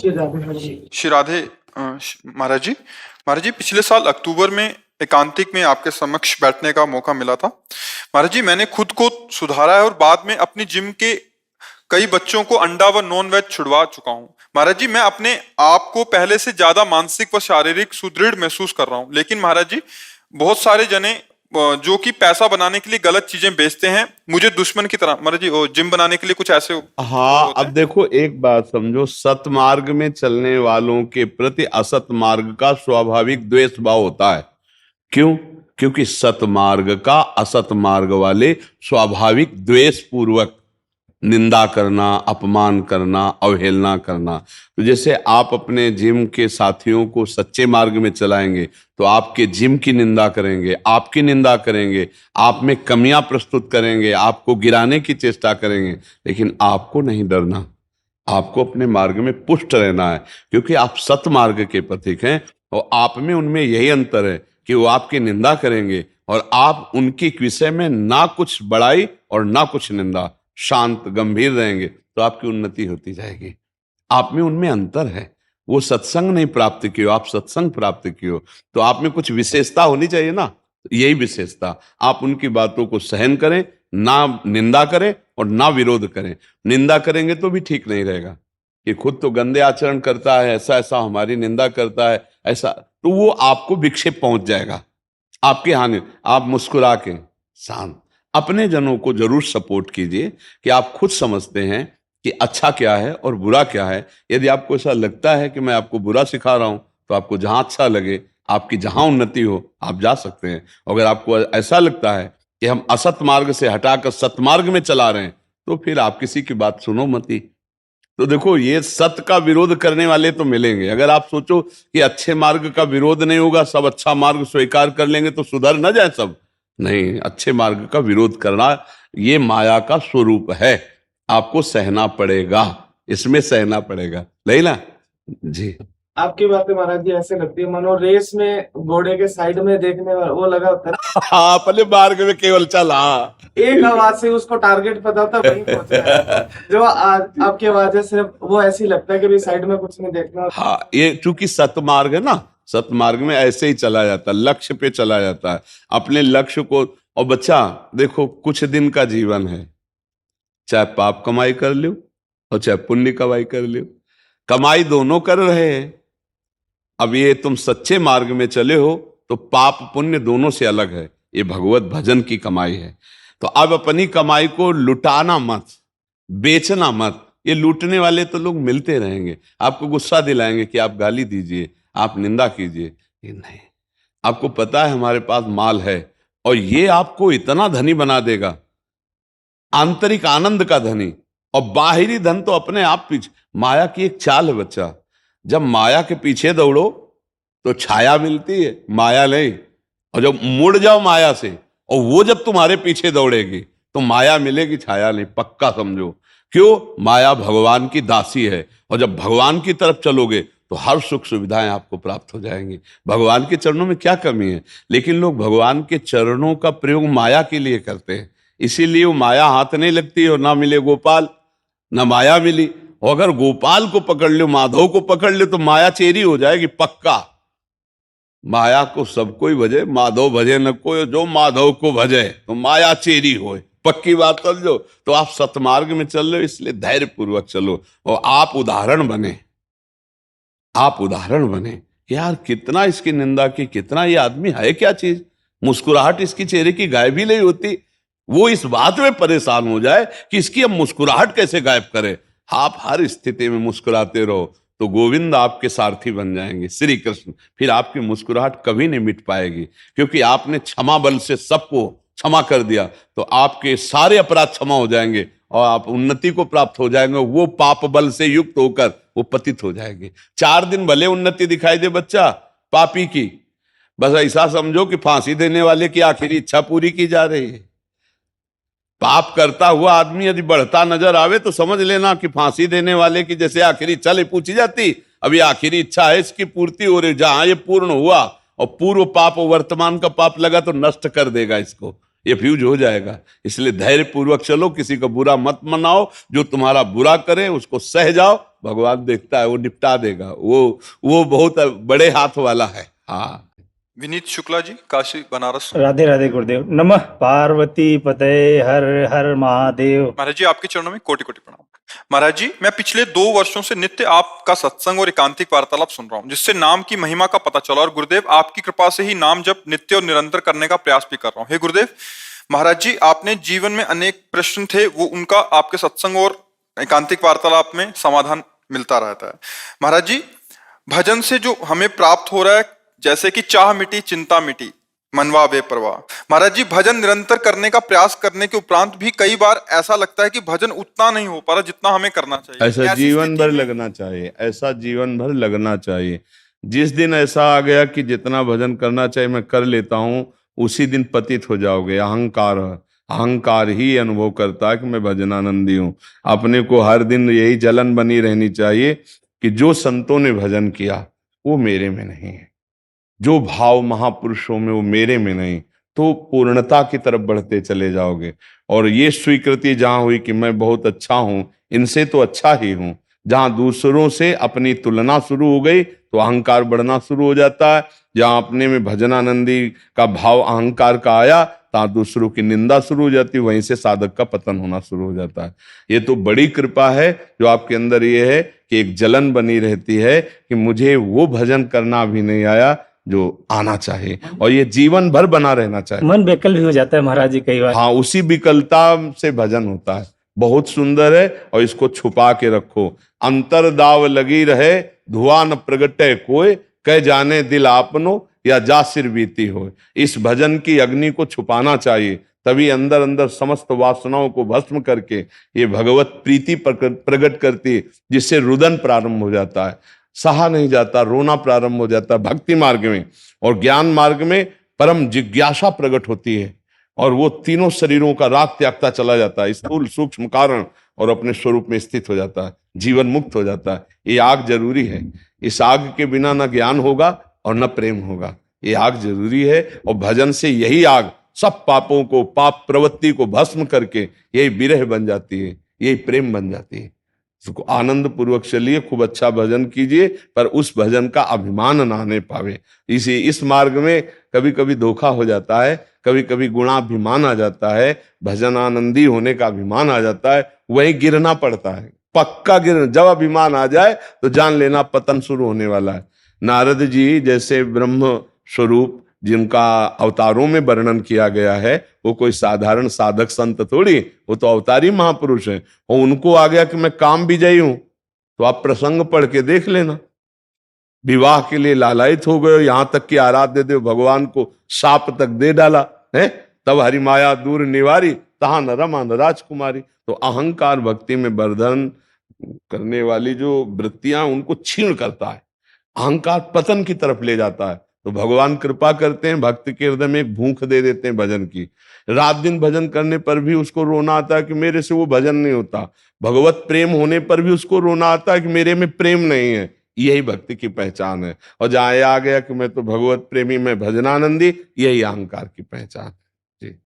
श्री राधे महाराज जी पिछले साल अक्टूबर में एकांतिक में आपके समक्ष बैठने का मौका मिला था। महाराज जी मैंने खुद को सुधारा है और बाद में अपनी जिम के कई बच्चों को अंडा व नॉन वेज छुड़वा चुका हूँ। महाराज जी मैं अपने आप को पहले से ज्यादा मानसिक व शारीरिक सुदृढ़ महसूस कर रहा हूँ। लेकिन महाराज जी बहुत सारे जने जो कि पैसा बनाने के लिए गलत चीजें बेचते हैं मुझे दुश्मन की तरह। महाराज जी जिम बनाने के लिए कुछ ऐसे हाँ, अब देखो एक बात समझो, सतमार्ग में चलने वालों के प्रति असत मार्ग का स्वाभाविक द्वेष भाव होता है। क्यों? क्योंकि सतमार्ग का असत मार्ग वाले स्वाभाविक द्वेष पूर्वक निंदा करना, अपमान करना, अवहेलना करना। तो जैसे आप अपने जिम के साथियों को सच्चे मार्ग में चलाएंगे तो आपके जिम की निंदा करेंगे, आपकी निंदा करेंगे, आप में कमियां प्रस्तुत करेंगे, आपको गिराने की चेष्टा करेंगे। लेकिन आपको नहीं डरना, आपको अपने मार्ग में पुष्ट रहना है, क्योंकि आप सतमार्ग के पथिक हैं। और आप में उनमें यही अंतर है कि वो आपकी निंदा करेंगे और आप उनके विषय में ना कुछ बड़ाई और ना कुछ निंदा, शांत गंभीर रहेंगे तो आपकी उन्नति होती जाएगी। आप में उनमें अंतर है। वो सत्संग नहीं प्राप्त किए, आप सत्संग प्राप्त किए, तो आप में कुछ विशेषता होनी चाहिए ना। यही विशेषता, आप उनकी बातों को सहन करें, ना निंदा करें और ना विरोध करें। निंदा करेंगे तो भी ठीक नहीं रहेगा कि खुद तो गंदे आचरण करता है, ऐसा ऐसा हमारी निंदा करता है, ऐसा, तो वो आपको विक्षेप पहुंच जाएगा, आपकी हानि। आप मुस्कुरा के शांत अपने जनों को जरूर सपोर्ट कीजिए कि आप खुद समझते हैं कि अच्छा क्या है और बुरा क्या है। यदि आपको ऐसा लगता है कि मैं आपको बुरा सिखा रहा हूं तो आपको जहां अच्छा लगे, आपकी जहां उन्नति हो, आप जा सकते हैं। अगर आपको ऐसा लगता है कि हम असत मार्ग से हटाकर सतमार्ग में चला रहे हैं तो फिर आप किसी की बात सुनो मती। तो देखो, ये सत्य का विरोध करने वाले तो मिलेंगे। अगर आप सोचो कि अच्छे मार्ग का विरोध नहीं होगा, सब अच्छा मार्ग स्वीकार कर लेंगे तो सुधर न जाए सब, नहीं, अच्छे मार्ग का विरोध करना ये माया का स्वरूप है। आपको सहना पड़ेगा, इसमें सहना पड़ेगा। लैला जी, आपकी बातें महाराज जी ऐसे लगती है मानो रेस में घोड़े के साइड में देखने वाला वो लगा होता है। हाँ, अपने मार्ग में केवल चला, एक आवाज से उसको टारगेट पता होता है, वहीं पहुंच रहा है। जो आज आपकी आवाज है सिर्फ वो ऐसी लगता है कि भाई साइड में कुछ नहीं देखना। हाँ, ये चूंकि सतमार्ग है ना, सतमार्ग में ऐसे ही चला जाता है, लक्ष्य पे चला जाता है, अपने लक्ष्य को। और बच्चा देखो, कुछ दिन का जीवन है, चाहे पाप कमाई कर लो और चाहे पुण्य कमाई कर लो, कमाई दोनों कर रहे हैं। अब ये तुम सच्चे मार्ग में चले हो तो पाप पुण्य दोनों से अलग है, ये भगवत भजन की कमाई है। तो अब अपनी कमाई को लुटाना मत, बेचना मत। ये लूटने वाले तो लोग मिलते रहेंगे, आपको गुस्सा दिलाएंगे कि आप गाली दीजिए, आप निंदा कीजिए। ये नहीं, आपको पता है हमारे पास माल है और ये आपको इतना धनी बना देगा, आंतरिक आनंद का धनी। और बाहरी धन तो अपने आप पीछे, माया की एक चाल है बच्चा, जब माया के पीछे दौड़ो तो छाया मिलती है, माया नहीं। और जब मुड़ जाओ माया से और वो जब तुम्हारे पीछे दौड़ेगी तो माया मिलेगी, छाया नहीं, पक्का समझो। क्यों? माया भगवान की दासी है और जब भगवान की तरफ चलोगे तो हर सुख सुविधाएं आपको प्राप्त हो जाएंगी। भगवान के चरणों में क्या कमी है? लेकिन लोग भगवान के चरणों का प्रयोग माया के लिए करते हैं, इसीलिए वो माया हाथ नहीं लगती और ना मिले गोपाल, ना माया मिली। और अगर गोपाल को पकड़ लो, माधव को पकड़ लो तो माया चेरी हो जाएगी पक्का। माया को सब कोई भजे, माधव भजे न कोई, जो माधव को भजे तो माया चेरी होए, पक्की बात समझो। तो आप सतमार्ग में चल रहे हो, इसलिए धैर्य पूर्वक चलो और आप उदाहरण बने, आप उदाहरण बने। यार कितना इसकी निंदा की, कितना ये आदमी है क्या चीज, मुस्कुराहट इसकी चेहरे की गायब ही नहीं होती। वो इस बात में परेशान हो जाए कि इसकी अब मुस्कुराहट कैसे गायब करे। आप हर स्थिति में मुस्कुराते रहो तो गोविंद आपके सारथी बन जाएंगे, श्री कृष्ण। फिर आपकी मुस्कुराहट कभी नहीं मिट पाएगी, क्योंकि आपने क्षमा बल से सबको क्षमा कर दिया तो आपके सारे अपराध क्षमा हो जाएंगे और आप उन्नति को प्राप्त हो जाएंगे। वो पाप बल से युक्त होकर वो पतित हो जाएंगे। 4 दिन भले उन्नति दिखाई दे बच्चा पापी की, बस ऐसा समझो कि फांसी देने वाले की आखिरी इच्छा पूरी की जा रही है। पाप करता हुआ आदमी यदि बढ़ता नजर आवे तो समझ लेना कि फांसी देने वाले की जैसे आखिरी इच्छा ले पूछी जाती, अभी आखिरी इच्छा है इसकी पूर्ति हो रही। जहां ये पूर्ण हुआ और पूर्व पाप वर्तमान का पाप लगा तो नष्ट कर देगा इसको, ये फ्यूज हो जाएगा। इसलिए धैर्य पूर्वक चलो, किसी का बुरा मत मनाओ, जो तुम्हारा बुरा करे उसको सह जाओ, भगवान देखता है, वो निपटा देगा, वो बहुत बड़े हाथ वाला है। हाँ। विनीत शुक्ला जी, काशी बनारस। राधे राधे गुरुदेव। नमः पार्वती पते, हर हर महादेव। महाराज जी, आपके चरणों में कोटि कोटि प्रणाम। महाराज जी, मैं पिछले 2 वर्षों से नित्य आपका सत्संग और एकांतिक वार्तालाप सुन रहा हूँ, जिससे नाम की महिमा का पता चला, और गुरुदेव आपकी कृपा से ही नाम जप नित्य और निरंतर करने का प्रयास भी कर रहा हूँ। हे गुरुदेव, महाराज जी, आपने जीवन में अनेक प्रश्न थे, वो उनका आपके सत्संग और एकांतिक वार्तालाप में समाधान मिलता रहता है। महाराज जी, भजन से जो हमें प्राप्त हो रहा है, जैसे कि चाह मिटी चिंता मिटी मनवा बेपरवाह। महाराज जी, भजन निरंतर करने का प्रयास करने के उपरांत भी कई बार ऐसा लगता है कि भजन उतना नहीं हो पा रहा जितना हमें करना चाहिए। ऐसा ऐसी जीवन स्थिति भर में- लगना चाहिए, ऐसा जीवन भर लगना चाहिए। जिस दिन ऐसा आ गया कि जितना भजन करना चाहिए मैं कर लेता हूँ, उसी दिन पतित हो जाओगे। अहंकार, अहंकार ही अनुभव करता है कि मैं भजनानंदी हूँ। अपने को हर दिन यही जलन बनी रहनी चाहिए कि जो संतों ने भजन किया वो मेरे में नहीं है, जो भाव महापुरुषों में वो मेरे में नहीं, तो पूर्णता की तरफ बढ़ते चले जाओगे। और ये स्वीकृति जहां हुई कि मैं बहुत अच्छा हूं, इनसे तो अच्छा ही हूं, जहां दूसरों से अपनी तुलना शुरू हो गई तो अहंकार बढ़ना शुरू हो जाता है। जहां अपने में भजनानंदी का भाव अहंकार का आया, तहां दूसरों की निंदा शुरू हो जाती है, वहीं से साधक का पतन होना शुरू हो जाता है। ये तो बड़ी कृपा है जो आपके अंदर ये है कि एक जलन बनी रहती है कि मुझे वो भजन करना भी नहीं आया जो आना चाहिए, और ये जीवन भर बना रहना चाहिए। मन बेकल भी हो जाता है महाराज जी कई बार। हाँ, उसी विकलता से भजन होता है। बहुत सुंदर है, और इसको छुपा के रखो। अंतर दाव लगी रहे, धुआं न प्रगटे कोय, कह जाने दिल आपनो या जा सिर बीती हो। इस भजन की अग्नि को छुपाना चाहिए, तभी अंदर अंदर समस्त वासनाओं को भस्म करके ये भगवत प्रीति प्रकट करती है, जिससे रुदन प्रारंभ हो जाता है, सहा नहीं जाता, रोना प्रारंभ हो जाता है भक्ति मार्ग में। और ज्ञान मार्ग में परम जिज्ञासा प्रकट होती है, और वो तीनों शरीरों का राग त्यागता चला जाता है, स्थूल सूक्ष्म कारण, और अपने स्वरूप में स्थित हो जाता है, जीवन मुक्त हो जाता है। ये आग जरूरी है, इस आग के बिना न ज्ञान होगा और न प्रेम होगा। ये आग जरूरी है, और भजन से यही आग सब पापों को, पाप प्रवृत्ति को भस्म करके यही विरह बन जाती है, यही प्रेम बन जाती है। उसको आनंद पूर्वक चलिए, खूब अच्छा भजन कीजिए, पर उस भजन का अभिमान ना आने पावे। इस मार्ग में कभी कभी धोखा हो जाता है, कभी कभी गुणाभिमान आ जाता है, भजन आनंदी होने का अभिमान आ जाता है, वहीं गिरना पड़ता है, पक्का गिर। जब अभिमान आ जाए तो जान लेना पतन शुरू होने वाला है। नारद जी जैसे ब्रह्म स्वरूप जिनका अवतारों में वर्णन किया गया है, वो कोई साधारण साधक संत थोड़ी, वो तो अवतारी महापुरुष हैं। और उनको आ गया कि मैं काम विजयी हूं, तो आप प्रसंग पढ़ के देख लेना। विवाह के लिए लालायित हो गए, यहां तक कि आराध्य देव भगवान को शाप तक दे डाला है, तब हरि माया दूर निवारी, तहां न रमा न राजकुमारी। तो अहंकार भक्ति में वर्धन करने वाली जो वृत्तियां, उनको छीण करता है, अहंकार पतन की तरफ ले जाता है। तो भगवान कृपा करते हैं, भक्त के हृदय में एक भूख दे देते हैं भजन की। रात दिन भजन करने पर भी उसको रोना आता है कि मेरे से वो भजन नहीं होता। भगवत प्रेम होने पर भी उसको रोना आता है कि मेरे में प्रेम नहीं है। यही भक्ति की पहचान है। और जहां आ गया कि मैं तो भगवत प्रेमी, मैं भजनानंदी, यही अहंकार की पहचान है। जी।